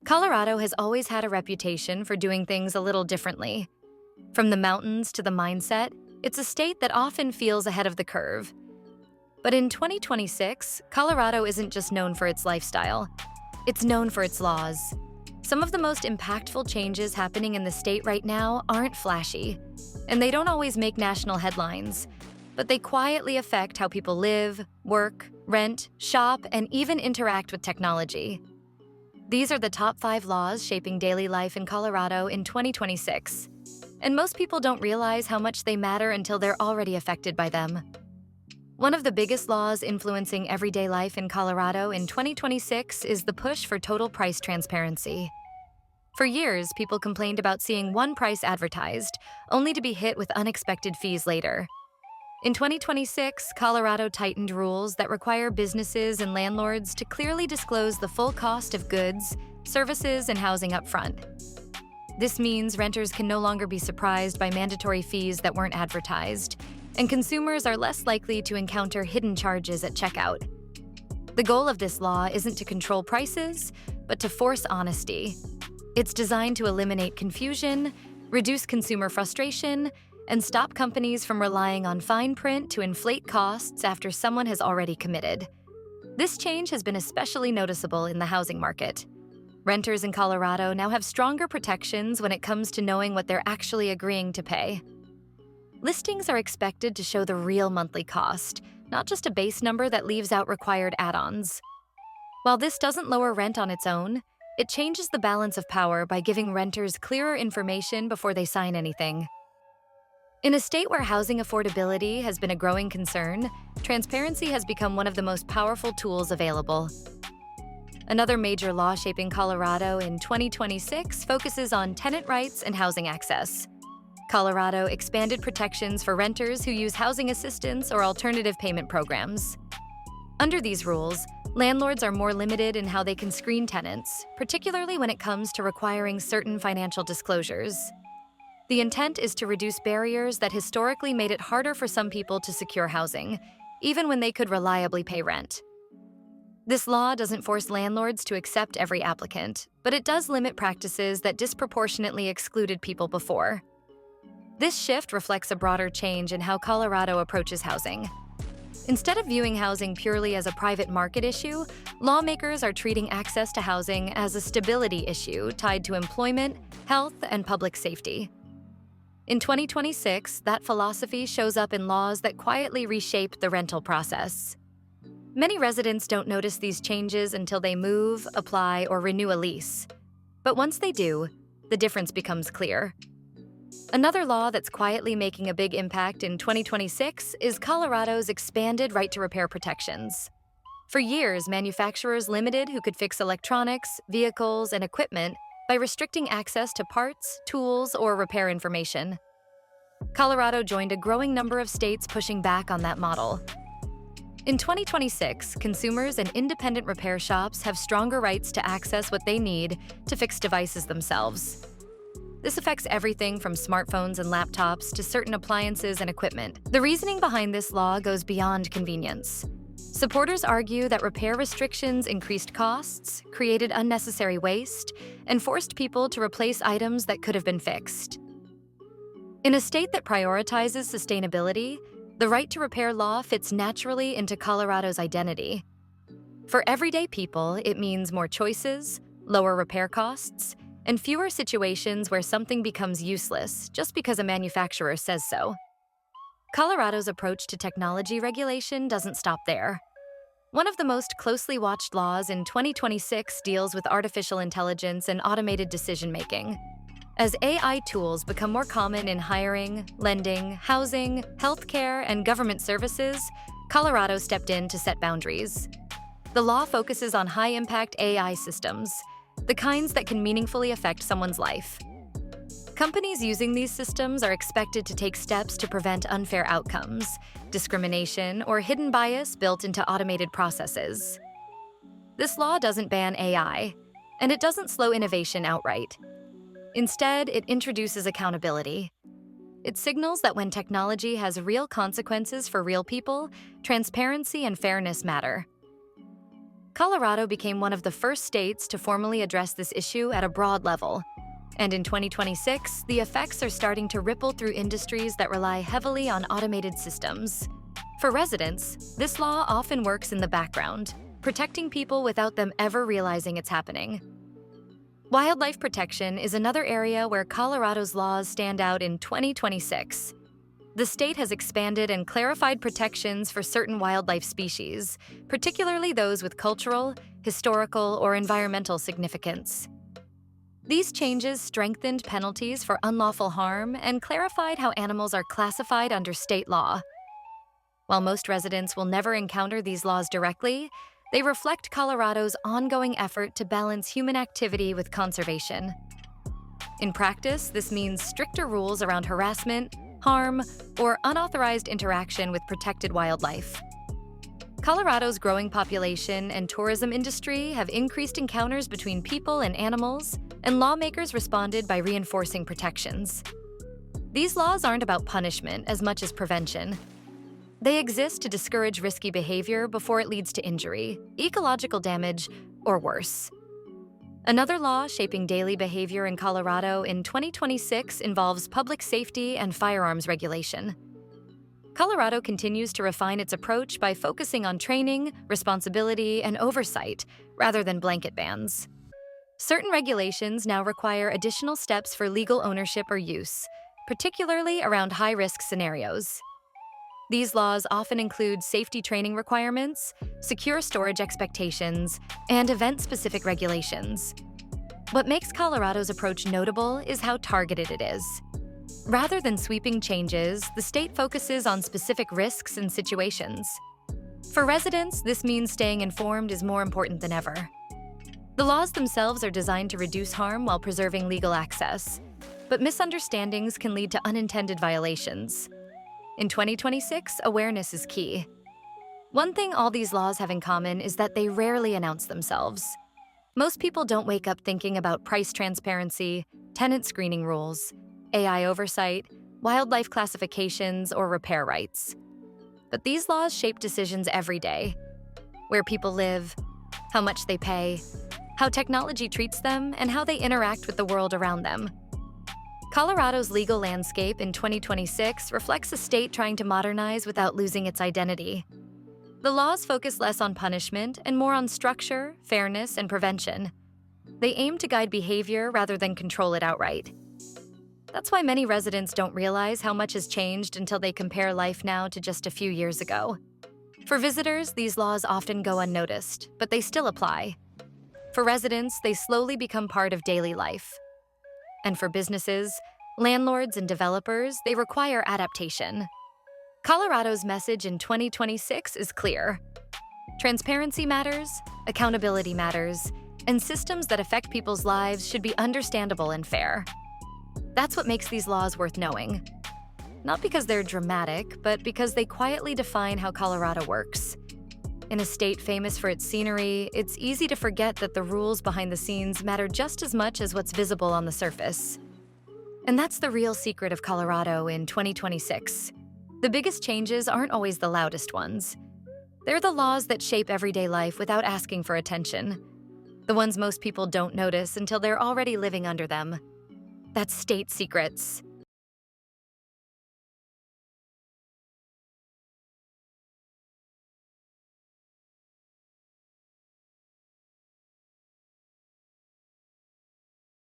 Colorado has always had a reputation for doing things a little differently. From the mountains to the mindset, it's a state that often feels ahead of the curve. But in 2026, Colorado isn't just known for its lifestyle, it's known for its laws. Some of the most impactful changes happening in the state right now aren't flashy, and they don't always make national headlines, but they quietly affect how people live, work, rent, shop, and even interact with technology. These are the top 5 laws shaping daily life in Colorado in 2026. And most people don't realize how much they matter until they're already affected by them. One of the biggest laws influencing everyday life in Colorado in 2026 is the push for total price transparency. For years, people complained about seeing one price advertised, only to be hit with unexpected fees later. In 2026, Colorado tightened rules that require businesses and landlords to clearly disclose the full cost of goods, services, and housing up front. This means renters can no longer be surprised by mandatory fees that weren't advertised, and consumers are less likely to encounter hidden charges at checkout. The goal of this law isn't to control prices, but to force honesty. It's designed to eliminate confusion, reduce consumer frustration, and stop companies from relying on fine print to inflate costs after someone has already committed. This change has been especially noticeable in the housing market. Renters in Colorado now have stronger protections when it comes to knowing what they're actually agreeing to pay. Listings are expected to show the real monthly cost, not just a base number that leaves out required add-ons. While this doesn't lower rent on its own, it changes the balance of power by giving renters clearer information before they sign anything. In a state where housing affordability has been a growing concern, transparency has become one of the most powerful tools available. Another major law shaping Colorado in 2026 focuses on tenant rights and housing access. Colorado expanded protections for renters who use housing assistance or alternative payment programs. Under these rules, landlords are more limited in how they can screen tenants, particularly when it comes to requiring certain financial disclosures. The intent is to reduce barriers that historically made it harder for some people to secure housing, even when they could reliably pay rent. This law doesn't force landlords to accept every applicant, but it does limit practices that disproportionately excluded people before. This shift reflects a broader change in how Colorado approaches housing. Instead of viewing housing purely as a private market issue, lawmakers are treating access to housing as a stability issue tied to employment, health, and public safety. In 2026, that philosophy shows up in laws that quietly reshape the rental process. Many residents don't notice these changes until they move, apply, or renew a lease. But once they do, the difference becomes clear. Another law that's quietly making a big impact in 2026 is Colorado's expanded right to repair protections. For years, manufacturers limited who could fix electronics, vehicles, and equipment by restricting access to parts, tools, or repair information. Colorado joined a growing number of states pushing back on that model. In 2026, consumers and independent repair shops have stronger rights to access what they need to fix devices themselves. This affects everything from smartphones and laptops to certain appliances and equipment. The reasoning behind this law goes beyond convenience. Supporters argue that repair restrictions increased costs, created unnecessary waste, and forced people to replace items that could have been fixed. In a state that prioritizes sustainability, the right to repair law fits naturally into Colorado's identity. For everyday people, it means more choices, lower repair costs, and fewer situations where something becomes useless just because a manufacturer says so. Colorado's approach to technology regulation doesn't stop there. One of the most closely watched laws in 2026 deals with artificial intelligence and automated decision-making. As AI tools become more common in hiring, lending, housing, healthcare, and government services, Colorado stepped in to set boundaries. The law focuses on high-impact AI systems, the kinds that can meaningfully affect someone's life. Companies using these systems are expected to take steps to prevent unfair outcomes, discrimination, or hidden bias built into automated processes. This law doesn't ban AI, and it doesn't slow innovation outright. Instead, it introduces accountability. It signals that when technology has real consequences for real people, transparency and fairness matter. Colorado became one of the first states to formally address this issue at a broad level. And in 2026, the effects are starting to ripple through industries that rely heavily on automated systems. For residents, this law often works in the background, protecting people without them ever realizing it's happening. Wildlife protection is another area where Colorado's laws stand out in 2026. The state has expanded and clarified protections for certain wildlife species, particularly those with cultural, historical, or environmental significance. These changes strengthened penalties for unlawful harm and clarified how animals are classified under state law. While most residents will never encounter these laws directly, they reflect Colorado's ongoing effort to balance human activity with conservation. In practice, this means stricter rules around harassment, harm, or unauthorized interaction with protected wildlife. Colorado's growing population and tourism industry have increased encounters between people and animals, and lawmakers responded by reinforcing protections. These laws aren't about punishment as much as prevention. They exist to discourage risky behavior before it leads to injury, ecological damage, or worse. Another law shaping daily behavior in Colorado in 2026 involves public safety and firearms regulation. Colorado continues to refine its approach by focusing on training, responsibility, and oversight, rather than blanket bans. Certain regulations now require additional steps for legal ownership or use, particularly around high-risk scenarios. These laws often include safety training requirements, secure storage expectations, and event-specific regulations. What makes Colorado's approach notable is how targeted it is. Rather than sweeping changes, the state focuses on specific risks and situations. For residents, this means staying informed is more important than ever. The laws themselves are designed to reduce harm while preserving legal access, but misunderstandings can lead to unintended violations. In 2026, awareness is key. One thing all these laws have in common is that they rarely announce themselves. Most people don't wake up thinking about price transparency, tenant screening rules, AI oversight, wildlife classifications, or repair rights. But these laws shape decisions every day: where people live, how much they pay, how technology treats them, and how they interact with the world around them. Colorado's legal landscape in 2026 reflects a state trying to modernize without losing its identity. The laws focus less on punishment and more on structure, fairness, and prevention. They aim to guide behavior rather than control it outright. That's why many residents don't realize how much has changed until they compare life now to just a few years ago. For visitors, these laws often go unnoticed, but they still apply. For residents, they slowly become part of daily life. And for businesses, landlords, and developers, they require adaptation. Colorado's message in 2026 is clear. Transparency matters, accountability matters, and systems that affect people's lives should be understandable and fair. That's what makes these laws worth knowing. Not because they're dramatic, but because they quietly define how Colorado works. In a state famous for its scenery, it's easy to forget that the rules behind the scenes matter just as much as what's visible on the surface. And that's the real secret of Colorado in 2026. The biggest changes aren't always the loudest ones. They're the laws that shape everyday life without asking for attention. The ones most people don't notice until they're already living under them. That's state secrets.